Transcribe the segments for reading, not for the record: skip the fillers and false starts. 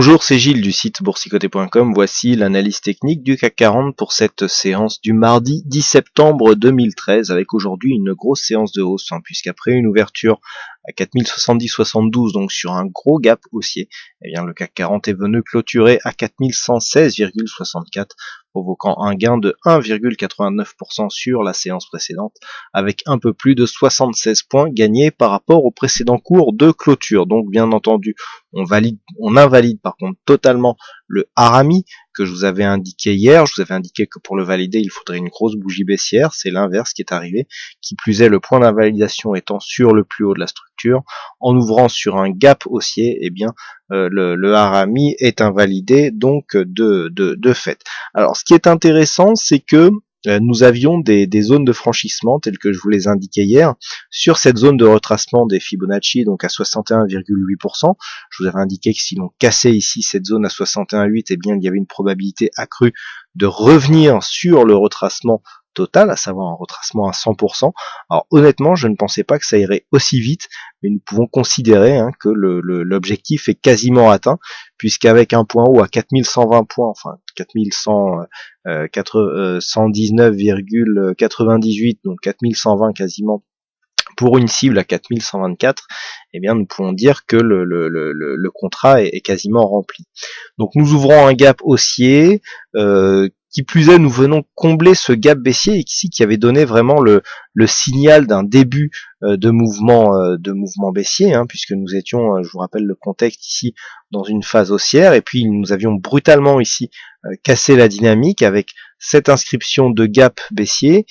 Bonjour, c'est Gilles du site boursicoté.com. Voici l'analyse technique du CAC 40 pour cette séance du mardi 10 septembre 2013 avec aujourd'hui une grosse séance de hausse puisqu'après une ouverture à 4070,72 donc sur un gros gap haussier, eh bien le CAC 40 est venu clôturer à 4116,64 provoquant un gain de 1,89% sur la séance précédente avec un peu plus de 76 points gagnés par rapport au précédent cours de clôture. Donc bien entendu, on invalide par contre totalement le harami que je vous avais indiqué hier. Je vous avais indiqué que pour le valider, il faudrait une grosse bougie baissière. C'est l'inverse qui est arrivé. Qui plus est, le point d'invalidation étant sur le plus haut de la structure, en ouvrant sur un gap haussier, eh bien le harami est invalidé donc de fait. Alors ce qui est intéressant, c'est que nous avions des zones de franchissement telles que je vous les indiquais hier sur cette zone de retracement des Fibonacci donc à 61,8%. Je vous avais indiqué que si l'on cassait ici cette zone à 61,8, eh bien il y avait une probabilité accrue de revenir sur le retracement total, à savoir un retracement à 100%. Alors honnêtement, je ne pensais pas que ça irait aussi vite, mais nous pouvons considérer que l'objectif est quasiment atteint, puisqu'avec un point haut à 4120 points, enfin 4119,98, donc 4120 quasiment, pour une cible à 4124, eh bien nous pouvons dire que le contrat est quasiment rempli. Donc nous ouvrons un gap haussier, qui plus est, nous venons combler ce gap baissier ici qui avait donné vraiment le signal d'un début de mouvement baissier, puisque nous étions, je vous rappelle le contexte ici, dans une phase haussière, et puis nous avions brutalement ici cassé la dynamique avec cette inscription de gap baissier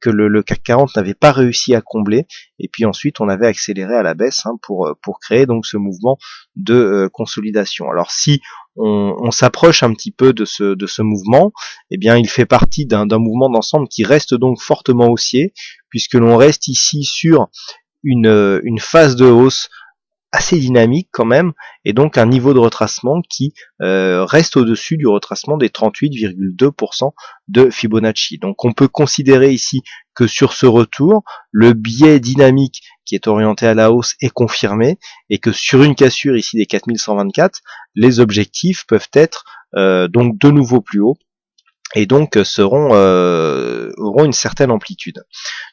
que le CAC 40 n'avait pas réussi à combler, et puis ensuite on avait accéléré à la baisse pour créer donc ce mouvement de consolidation. Alors si on s'approche un petit peu de ce mouvement, eh bien il fait partie d'un mouvement d'ensemble qui reste donc fortement haussier, puisque l'on reste ici sur une phase de hausse assez dynamique quand même, et donc un niveau de retracement qui reste au-dessus du retracement des 38,2% de Fibonacci. Donc on peut considérer ici que sur ce retour, le biais dynamique qui est orienté à la hausse est confirmé, et que sur une cassure ici des 4124, les objectifs peuvent être donc de nouveau plus hauts, et donc auront une certaine amplitude.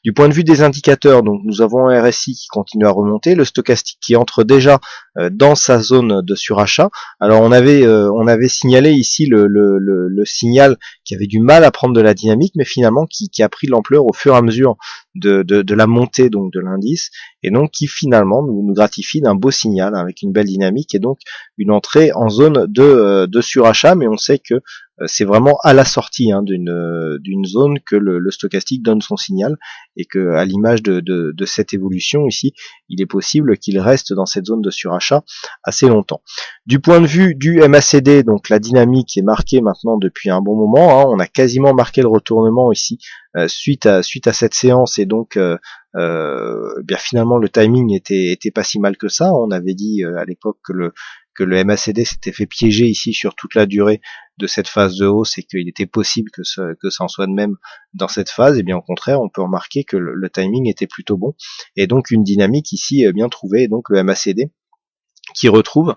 Du point de vue des indicateurs, donc nous avons un RSI qui continue à remonter, le stochastique qui entre déjà dans sa zone de surachat. Alors on avait signalé ici le signal qui avait du mal à prendre de la dynamique, mais finalement qui a pris de l'ampleur au fur et à mesure de la montée donc de l'indice, et donc qui finalement nous gratifie d'un beau signal avec une belle dynamique et donc une entrée en zone de surachat, mais on sait que c'est vraiment à la sortie d'une zone que le stochastique donne son signal, et que à l'image de cette évolution ici, il est possible qu'il reste dans cette zone de surachat assez longtemps. Du point de vue du MACD, donc la dynamique est marquée maintenant depuis un bon moment, on a quasiment marqué le retournement ici suite à cette séance, et donc bien finalement le timing était pas si mal que ça. On avait dit à l'époque que le MACD s'était fait piéger ici sur toute la durée de cette phase de hausse, et qu'il était possible que ça en soit de même dans cette phase. Et bien au contraire, on peut remarquer que le timing était plutôt bon, et donc une dynamique ici bien trouvée, et donc le MACD qui retrouve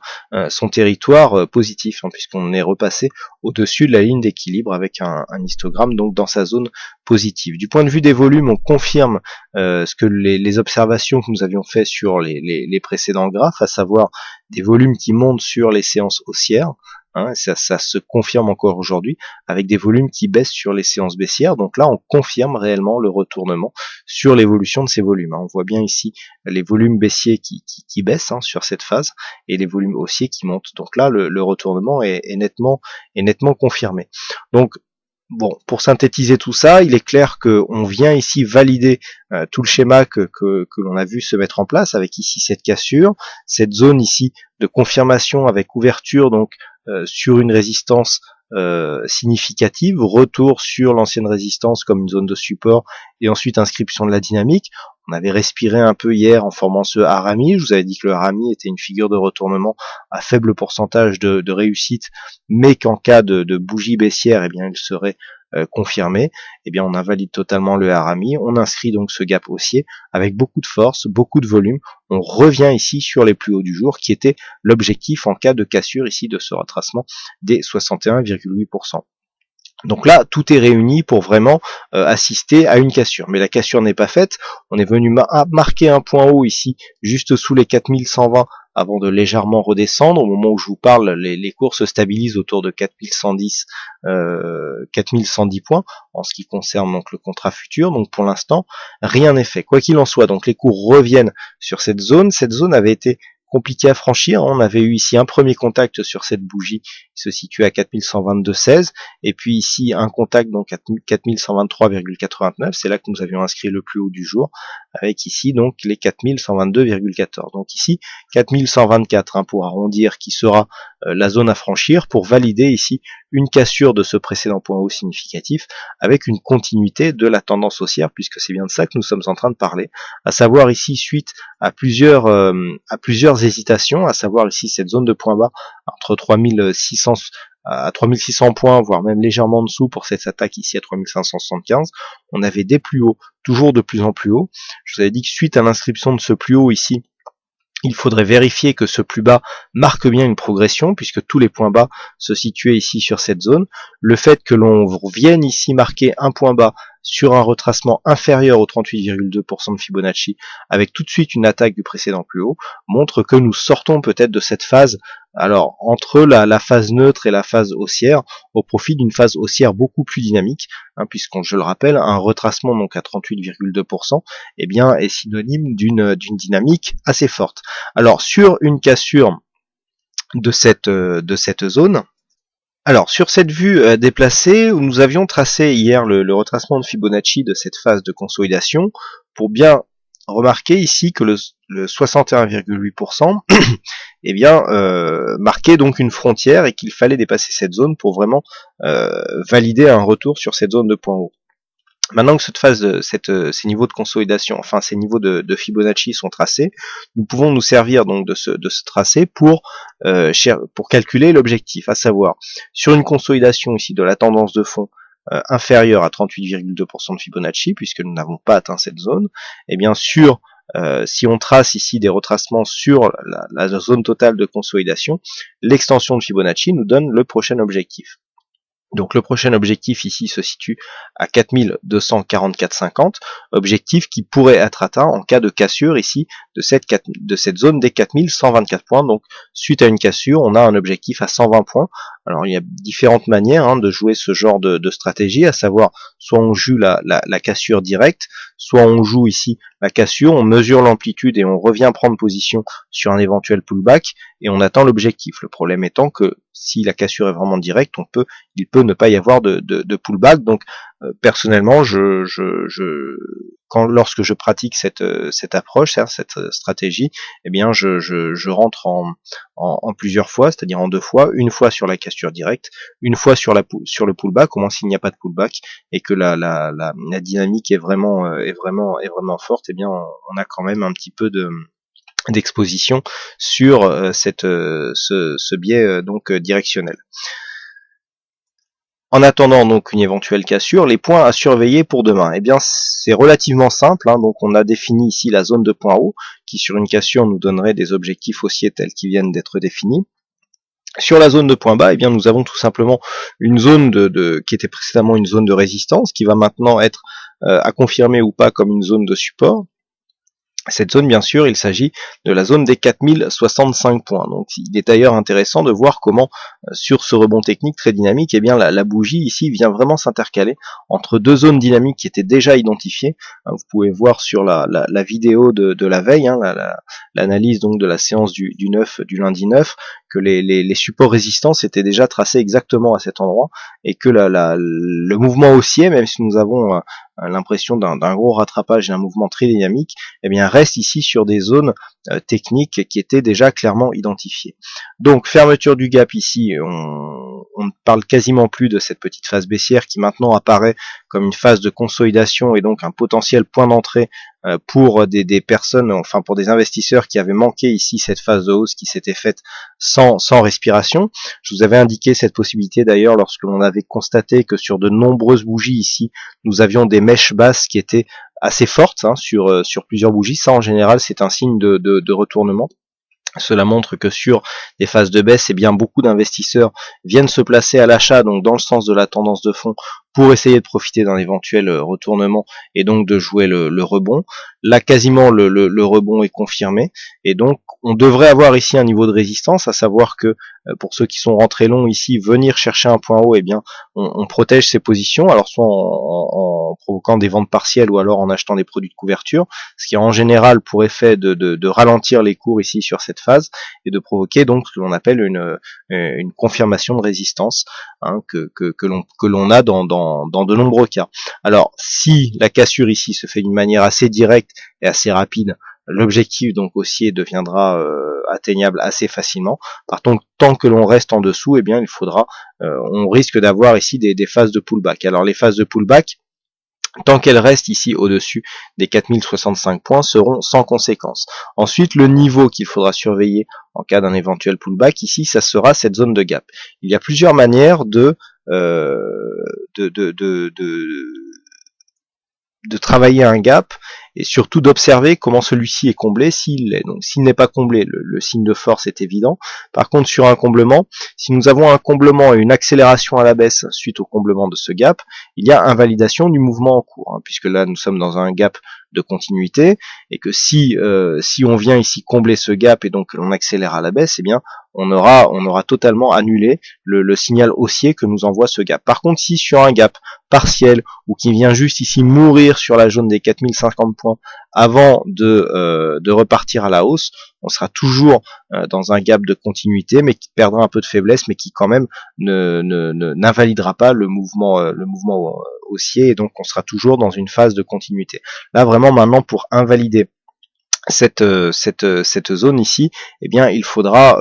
son territoire positif, puisqu'on est repassé au-dessus de la ligne d'équilibre avec un histogramme donc dans sa zone positive. Du point de vue des volumes, on confirme ce que les observations que nous avions fait sur les précédents graphes, à savoir des volumes qui montent sur les séances haussières. Ça se confirme encore aujourd'hui avec des volumes qui baissent sur les séances baissières. Donc là, on confirme réellement le retournement sur l'évolution de ces volumes. On voit bien ici les volumes baissiers qui baissent sur cette phase, et les volumes haussiers qui montent. Donc là, le retournement est nettement confirmé. Donc bon, pour synthétiser tout ça, il est clair qu'on vient ici valider tout le schéma que l'on a vu se mettre en place, avec ici cette cassure, cette zone ici de confirmation avec ouverture donc sur une résistance significative, retour sur l'ancienne résistance comme une zone de support, et ensuite inscription de la dynamique. On avait respiré un peu hier en formant ce harami. Je vous avais dit que le harami était une figure de retournement à faible pourcentage de réussite, mais qu'en cas de bougie baissière, eh bien, il serait confirmé, eh bien on invalide totalement le harami, on inscrit donc ce gap haussier avec beaucoup de force, beaucoup de volume, on revient ici sur les plus hauts du jour qui était l'objectif en cas de cassure ici de ce retracement des 61,8%. Donc là, tout est réuni pour vraiment assister à une cassure. Mais la cassure n'est pas faite. On est venu marquer un point haut ici, juste sous les 4120, avant de légèrement redescendre. Au moment où je vous parle, les cours se stabilisent autour de 4110, 4110 points en ce qui concerne donc le contrat futur. Donc pour l'instant, rien n'est fait. Quoi qu'il en soit, donc les cours reviennent sur cette zone. Cette zone avait été compliqué à franchir. On avait eu ici un premier contact sur cette bougie qui se situe à 4122,16 et puis ici un contact donc à 4123,89. C'est là que nous avions inscrit le plus haut du jour avec ici donc les 4122,14. Donc ici 4124 pour arrondir qui sera la zone à franchir pour valider ici une cassure de ce précédent point haut significatif avec une continuité de la tendance haussière puisque c'est bien de ça que nous sommes en train de parler, à savoir ici suite à plusieurs hésitations, à savoir ici cette zone de point bas entre 3600 à 3600 points, voire même légèrement en dessous pour cette attaque ici à 3575. On avait des plus hauts, toujours de plus en plus haut. Je vous avais dit que suite à l'inscription de ce plus haut ici, il faudrait vérifier que ce plus bas marque bien une progression puisque tous les points bas se situaient ici sur cette zone. Le fait que l'on vienne ici marquer un point bas sur un retracement inférieur au 38,2% de Fibonacci avec tout de suite une attaque du précédent plus haut montre que nous sortons peut-être de cette phase, alors entre la phase neutre et la phase haussière, au profit d'une phase haussière beaucoup plus dynamique, puisqu'on, je le rappelle, un retracement donc à 38,2% eh bien est synonyme d'une dynamique assez forte. Alors sur une cassure de cette zone, alors sur cette vue déplacée, où nous avions tracé hier le retracement de Fibonacci de cette phase de consolidation, pour bien remarquer ici que le 61,8% eh bien marquait donc une frontière et qu'il fallait dépasser cette zone pour vraiment valider un retour sur cette zone de point haut. Maintenant que cette phase, ces niveaux de consolidation, enfin ces niveaux de Fibonacci sont tracés, nous pouvons nous servir donc de ce tracé pour calculer l'objectif, à savoir sur une consolidation ici de la tendance de fond inférieure à 38,2% de Fibonacci, puisque nous n'avons pas atteint cette zone, et bien sûr si on trace ici des retracements sur la zone totale de consolidation, l'extension de Fibonacci nous donne le prochain objectif. Donc le prochain objectif ici se situe à 4244,50, objectif qui pourrait être atteint en cas de cassure ici de cette zone des 4124 points. Donc suite à une cassure, on a un objectif à 120 points. Alors il y a différentes manières de jouer ce genre de stratégie, à savoir soit on joue la cassure directe, soit on joue ici la cassure, on mesure l'amplitude et on revient prendre position sur un éventuel pullback et on attend l'objectif. Le problème étant que si la cassure est vraiment directe, il peut ne pas y avoir de pullback. Donc personnellement, lorsque je pratique cette approche, cette stratégie, eh bien je rentre en plusieurs fois, c'est-à-dire en deux fois, une fois sur la cassure directe, une fois sur le pullback, au moins s'il n'y a pas de pullback et que la dynamique est vraiment forte, eh bien on a quand même un petit peu d'exposition sur ce biais donc directionnel. En attendant donc une éventuelle cassure, les points à surveiller pour demain, eh bien c'est relativement simple, donc on a défini ici la zone de point haut, qui sur une cassure nous donnerait des objectifs haussiers tels qu'ils viennent d'être définis. Sur la zone de point bas, eh bien nous avons tout simplement une zone qui était précédemment une zone de résistance, qui va maintenant être à confirmer ou pas comme une zone de support. Cette zone, bien sûr, il s'agit de la zone des 4065 points. Donc, il est d'ailleurs intéressant de voir comment, sur ce rebond technique très dynamique, eh bien, la bougie ici vient vraiment s'intercaler entre deux zones dynamiques qui étaient déjà identifiées. Vous pouvez voir sur la vidéo de la veille, l'analyse donc de la séance du lundi 9, que les supports résistants étaient déjà tracés exactement à cet endroit et que le mouvement haussier, même si nous avons l'impression d'un gros rattrapage et d'un mouvement très dynamique, eh bien reste ici sur des zones techniques qui étaient déjà clairement identifiées. Donc fermeture du gap ici, on ne parle quasiment plus de cette petite phase baissière qui maintenant apparaît comme une phase de consolidation et donc un potentiel point d'entrée pour des personnes, enfin pour des investisseurs qui avaient manqué ici cette phase de hausse qui s'était faite sans respiration. Je vous avais indiqué cette possibilité d'ailleurs lorsque l'on avait constaté que sur de nombreuses bougies ici, nous avions des mèches basses qui étaient assez fortes sur plusieurs bougies. Ça en général c'est un signe de retournement. Cela montre que sur des phases de baisse, eh bien beaucoup d'investisseurs viennent se placer à l'achat, donc dans le sens de la tendance de fond, pour essayer de profiter d'un éventuel retournement et donc de jouer le rebond. Là, quasiment le rebond est confirmé et donc on devrait avoir ici un niveau de résistance, à savoir que pour ceux qui sont rentrés longs ici, venir chercher un point haut, eh bien on protège ses positions, alors soit en provoquant des ventes partielles ou alors en achetant des produits de couverture, ce qui a en général pour effet de ralentir les cours ici sur cette phase et de provoquer donc ce que l'on appelle une confirmation de résistance, hein, que l'on a dans de nombreux cas. Alors si la cassure ici se fait d'une manière assez directe et assez rapide, l'objectif donc haussier deviendra atteignable assez facilement. Par contre, tant que l'on reste en dessous, eh bien il faudra, on risque d'avoir ici des phases de pullback. Alors les phases de pullback, tant qu'elles restent ici au-dessus des 4065 points, seront sans conséquence. Ensuite, le niveau qu'il faudra surveiller en cas d'un éventuel pullback, ici, ça sera cette zone de gap. Il y a plusieurs manières de travailler un gap et surtout d'observer comment celui-ci est comblé, s'il l'est. Donc s'il n'est pas comblé, le signe de force est évident. Par contre, sur un comblement, si nous avons un comblement et une accélération à la baisse suite au comblement de ce gap, il y a invalidation du mouvement en cours, hein, puisque là nous sommes dans un gap de continuité, et que si on vient ici combler ce gap et donc l'on accélère à la baisse, eh bien on aura totalement annulé le signal haussier que nous envoie ce gap. Par contre, si sur un gap partiel ou qui vient juste ici mourir sur la zone des 4050 points avant de repartir à la hausse, on sera toujours dans un gap de continuité, mais qui perdra un peu de faiblesse, mais qui quand même n'invalidera pas le mouvement haussier, et donc on sera toujours dans une phase de continuité. Là vraiment maintenant, pour invalider cette zone ici, eh bien il faudra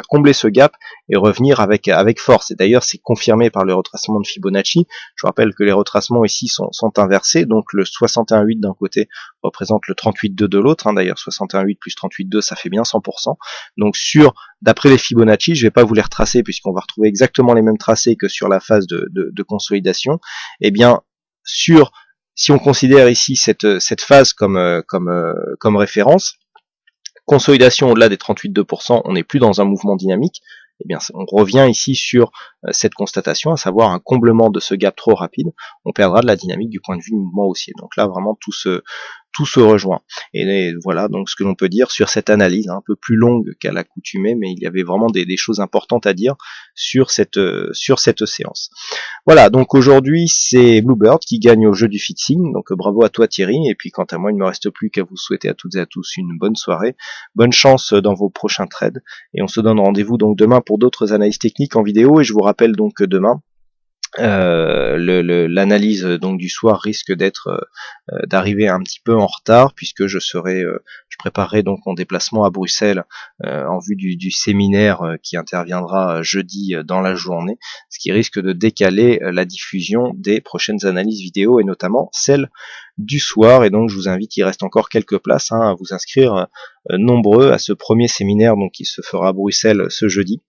combler ce gap et revenir avec force. Et d'ailleurs c'est confirmé par le retracement de Fibonacci. Je vous rappelle que les retracements ici sont inversés, donc le 61,8 d'un côté représente le 38,2 de l'autre, hein. D'ailleurs 61,8 plus 38,2 ça fait bien 100%. Donc d'après les Fibonacci, je ne vais pas vous les retracer puisqu'on va retrouver exactement les mêmes tracés que sur la phase de consolidation. Eh bien si on considère ici cette phase comme référence, consolidation au-delà des 38,2%, on n'est plus dans un mouvement dynamique, eh bien on revient ici sur cette constatation, à savoir un comblement de ce gap trop rapide, on perdra de la dynamique du point de vue du mouvement haussier. Donc là vraiment tout se rejoint. Et voilà donc ce que l'on peut dire sur cette analyse, un peu plus longue qu'à l'accoutumée, mais il y avait vraiment des choses importantes à dire sur cette séance. Voilà, donc aujourd'hui c'est Bluebird qui gagne au jeu du fixing, donc bravo à toi Thierry, et puis quant à moi il ne me reste plus qu'à vous souhaiter à toutes et à tous une bonne soirée, bonne chance dans vos prochains trades, et on se donne rendez-vous donc demain pour d'autres analyses techniques en vidéo, et je vous rappelle donc que demain, l'analyse donc du soir risque d'arriver un petit peu en retard puisque je préparerai donc mon déplacement à Bruxelles en vue du séminaire qui interviendra jeudi dans la journée, ce qui risque de décaler la diffusion des prochaines analyses vidéo et notamment celle du soir. Et donc je vous invite, il reste encore quelques places, hein, à vous inscrire nombreux à ce premier séminaire donc qui se fera à Bruxelles ce jeudi,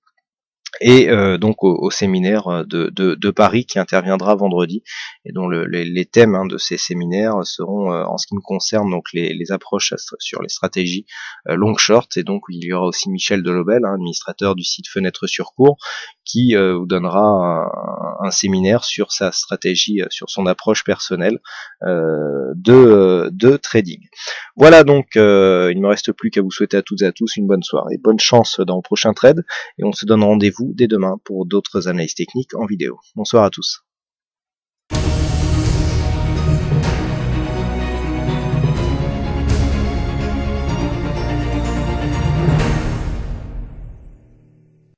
et donc au séminaire de Paris qui interviendra vendredi, et dont les thèmes, hein, de ces séminaires seront en ce qui me concerne donc les approches sur les stratégies long short, et donc il y aura aussi Michel Delobel, hein, administrateur du site Fenêtre sur Cours, qui vous donnera un séminaire sur sa stratégie, sur son approche personnelle de trading. Voilà donc, il ne me reste plus qu'à vous souhaiter à toutes et à tous une bonne soirée, bonne chance dans le prochain trade, et on se donne rendez-vous dès demain pour d'autres analyses techniques en vidéo. Bonsoir à tous.